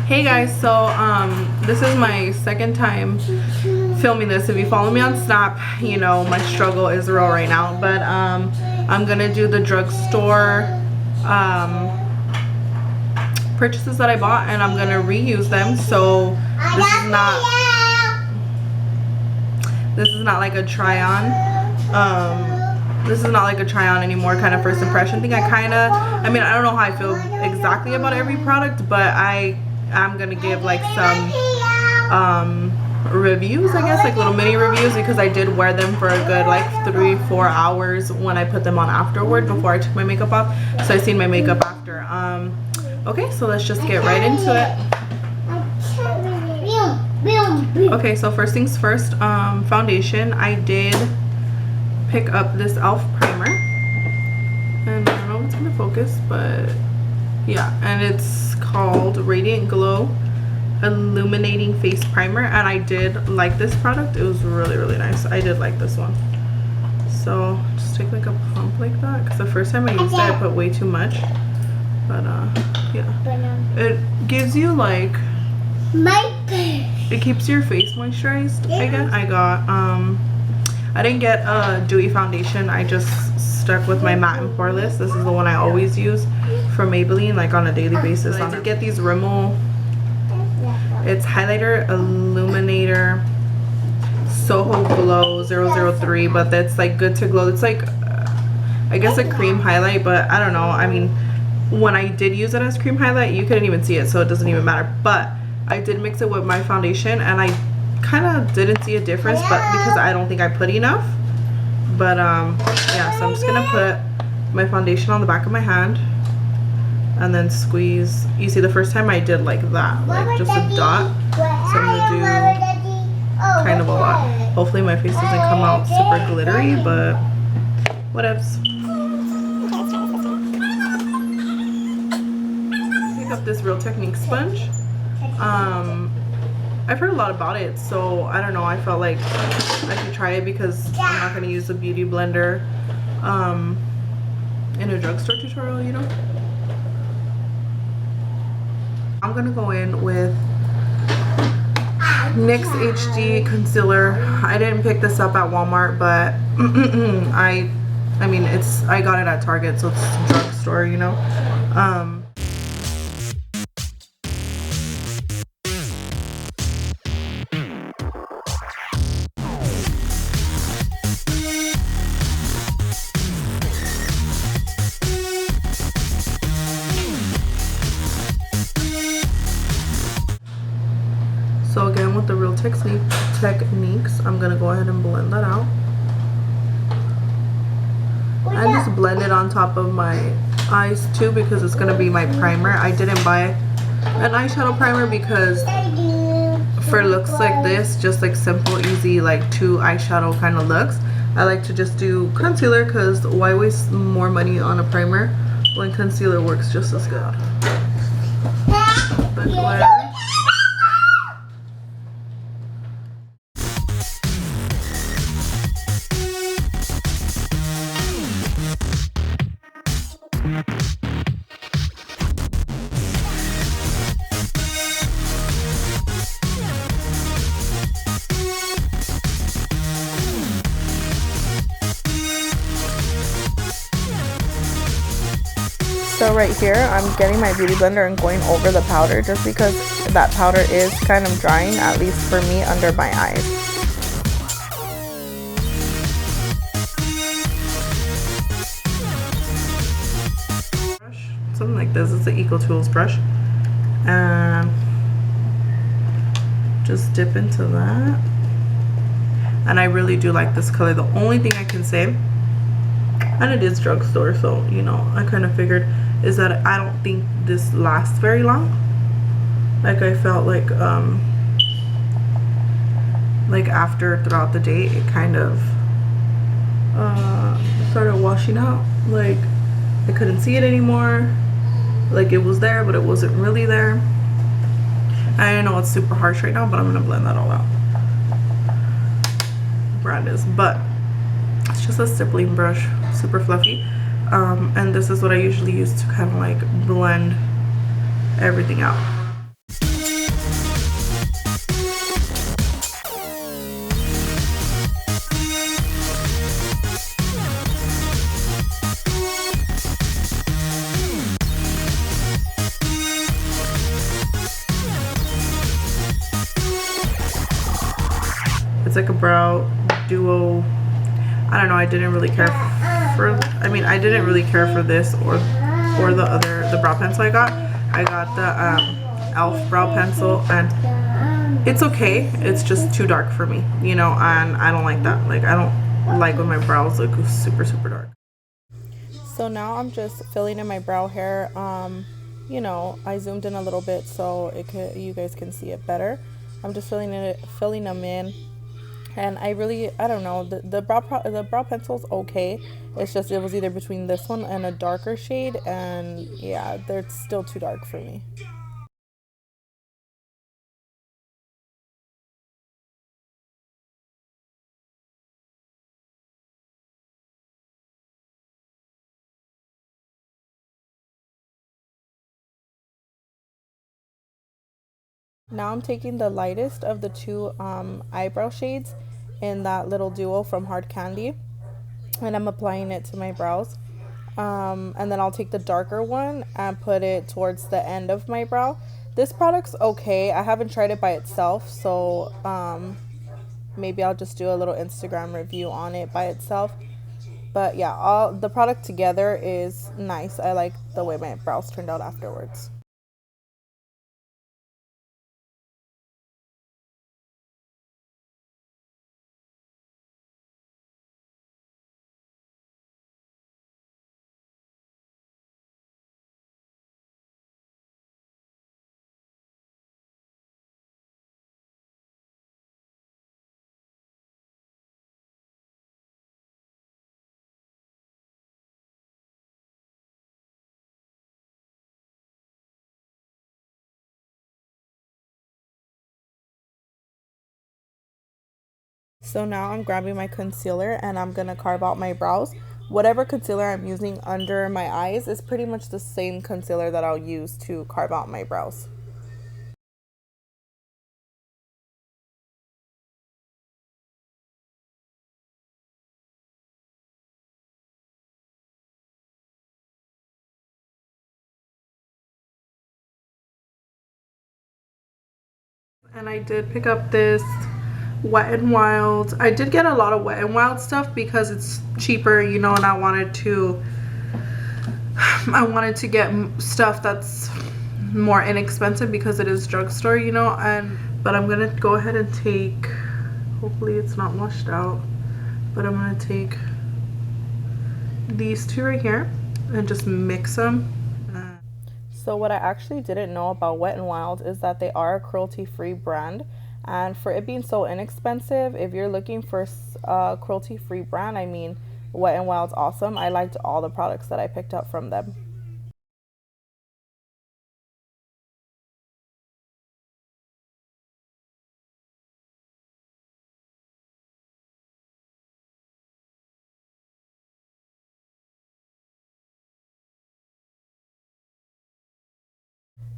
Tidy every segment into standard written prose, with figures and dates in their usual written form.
Hey guys, so this is my second time filming this. If you follow me on Snap, you know my struggle is real right now. But I'm gonna do the drugstore purchases that I bought, and I'm gonna reuse them. So this is not like a try on. This is not like a try on anymore kind of first impression thing. I mean, I don't know how I feel exactly about every product, but I'm gonna give like some reviews, I guess, like little mini reviews, because I did wear them for a good like 3-4 hours when I put them on afterward before I took my makeup off. So I seen my makeup after. Okay, so let's just get right into it. Okay, so first things first, foundation. I did pick up this e.l.f. primer, and I don't know if it's gonna focus, but yeah, and it's called Radiant Glow Illuminating Face Primer, and I did like this product. It was really nice. I did like this one. So just take like a pump like that, because the first time I used it I put way too much, but yeah, it gives you like, it keeps your face moisturized. I guess I got I didn't get a dewy foundation. I just stuck with my matte and poreless. This is the one I always use for Maybelline, like on a daily basis. I did get these Rimmel, it's highlighter Illuminator Soho Glow 003, but that's like good to glow. It's like I guess a cream highlight, but I don't know. I mean, when I did use it as cream highlight, you couldn't even see it, so it doesn't even matter. But I did mix it with my foundation, and I kind of didn't see a difference, but because I don't think I put enough. But yeah, so I'm just gonna put my foundation on the back of my hand and then squeeze. You see, the first time I did like that, like just a dot, so I'm gonna do kind of a lot. Hopefully my face doesn't come out super glittery, but whatevs. Pick up this Real Technique sponge. I've heard a lot about it, so I don't know, I felt like I could try it because I'm not going to use a beauty blender in a drugstore tutorial, you know. I'm going to go in with NYX HD concealer. I didn't pick this up at Walmart, but I mean, I got it at Target, so it's drugstore, you know. So again, with the Real Techniques, I'm gonna go ahead and blend that out. I just blend it on top of my eyes too, because it's gonna be my primer. I didn't buy an eyeshadow primer because for looks like this, just like simple, easy, like 2 eyeshadow kind of looks, I like to just do concealer, because why waste more money on a primer when concealer works just as good. The glitter. So right here, I'm getting my beauty blender and going over the powder, just because that powder is kind of drying, at least for me, under my eyes. Something like this. It's an Eco Tools brush. And just dip into that. And I really do like this color. The only thing I can say, and it is drugstore, so you know, I kind of figured, is that I don't think this lasts very long. Like I felt like after throughout the day, it kind of started washing out. Like I couldn't see it anymore. Like it was there, but it wasn't really there. I know it's super harsh right now, but I'm gonna blend that all out. Brand is, but it's just a stippling brush, super fluffy. And this is what I usually use to kind of like blend everything out. like a brow duo. I don't know, I didn't really care for, I mean, I didn't really care for this or the brow pencil I got. I got the e.l.f. brow pencil, and it's okay. It's just too dark for me, you know, and I don't like that. Like, I don't like when my brows look super, super dark. So now I'm just filling in my brow hair. You know, I zoomed in a little bit so you guys can see it better. I'm just filling them in. And I don't know, the brow pencil's okay. It's just, it was either between this one and a darker shade, and yeah, they're still too dark for me. Now I'm taking the lightest of the two eyebrow shades in that little duo from Hard Candy, and I'm applying it to my brows. And then I'll take the darker one and put it towards the end of my brow. This product's okay. I haven't tried it by itself, so maybe I'll just do a little Instagram review on it by itself. But yeah, all the product together is nice. I like the way my brows turned out afterwards. So now I'm grabbing my concealer and I'm gonna carve out my brows. Whatever concealer I'm using under my eyes is pretty much the same concealer that I'll use to carve out my brows. And I did pick up this Wet n Wild. I did get a lot of Wet n Wild stuff because it's cheaper, you know, and I wanted to get stuff that's more inexpensive because it is drugstore, you know. But I'm gonna go ahead and take, hopefully it's not washed out, but I'm gonna take these two right here and just mix them. So what I actually didn't know about Wet n Wild is that they are a cruelty-free brand, and for it being so inexpensive, if you're looking for a cruelty-free brand, I mean, Wet n Wild's awesome. I liked all the products that I picked up from them.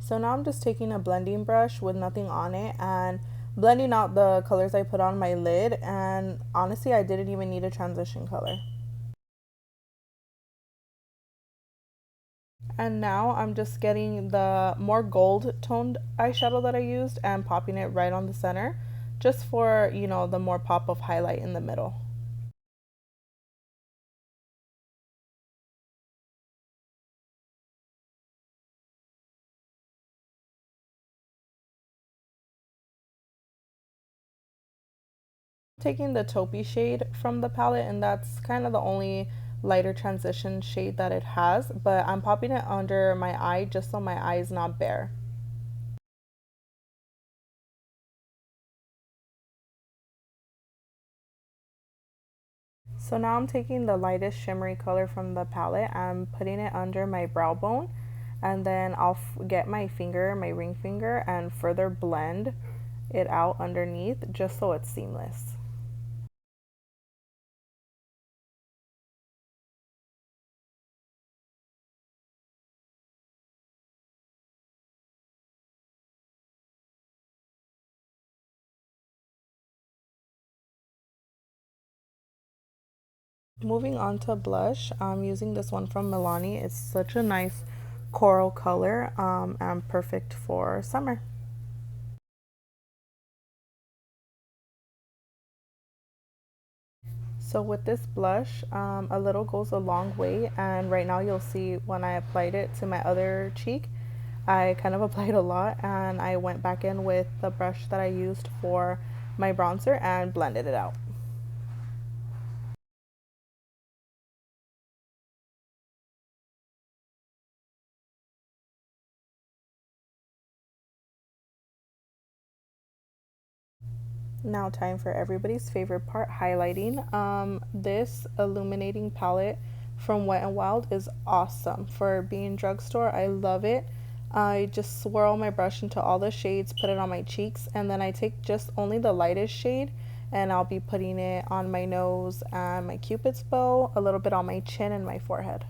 So now I'm just taking a blending brush with nothing on it and blending out the colors I put on my lid, and honestly I didn't even need a transition color. And now I'm just getting the more gold toned eyeshadow that I used and popping it right on the center, just for, you know, the more pop of highlight in the middle. Taking the taupey shade from the palette, and that's kind of the only lighter transition shade that it has, but I'm popping it under my eye just so my eye is not bare. So now I'm taking the lightest shimmery color from the palette and putting it under my brow bone, and then I'll get my finger, my ring finger, and further blend it out underneath just so it's seamless. Moving on to blush, I'm using this one from Milani. It's such a nice coral color and perfect for summer. So with this blush, a little goes a long way, and right now you'll see when I applied it to my other cheek, I kind of applied a lot, and I went back in with the brush that I used for my bronzer and blended it out. Now time for everybody's favorite part, highlighting. This illuminating palette from Wet n Wild is awesome for being drugstore. I love it. I just swirl my brush into all the shades, put it on my cheeks, and then I take just only the lightest shade, and I'll be putting it on my nose and my cupid's bow, a little bit on my chin and my forehead.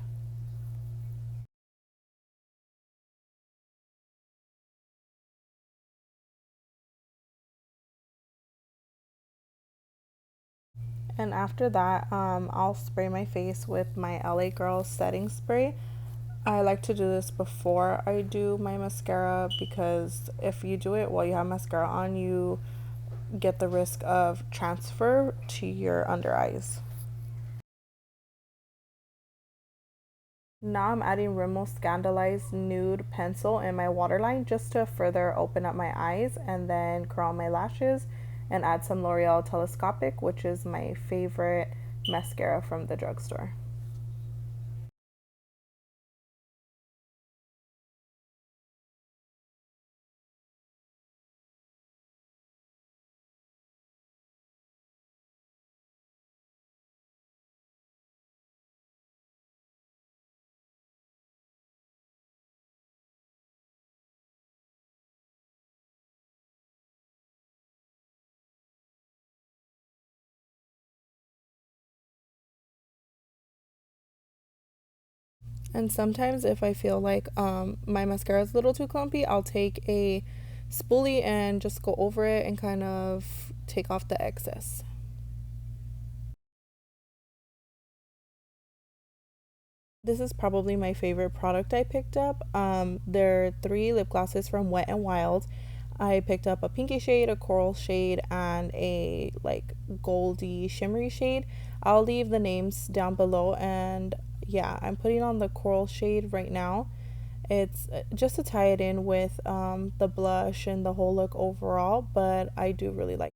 And after that, I'll spray my face with my LA Girl setting spray. I like to do this before I do my mascara because if you do it while you have mascara on, you get the risk of transfer to your under eyes. Now I'm adding Rimmel Scandalized Nude Pencil in my waterline just to further open up my eyes, and then curl my lashes and add some L'Oreal Telescopic, which is my favorite mascara from the drugstore. And sometimes if I feel like my mascara is a little too clumpy, I'll take a spoolie and just go over it and kind of take off the excess. This is probably my favorite product I picked up. There are three lip glosses from Wet n Wild. I picked up a pinky shade, a coral shade, and a like goldy shimmery shade. I'll leave the names down below, and yeah, I'm putting on the coral shade right now. It's just to tie it in with the blush and the whole look overall, but I do really like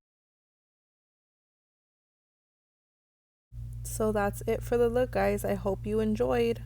it. So that's it for the look, guys. I hope you enjoyed.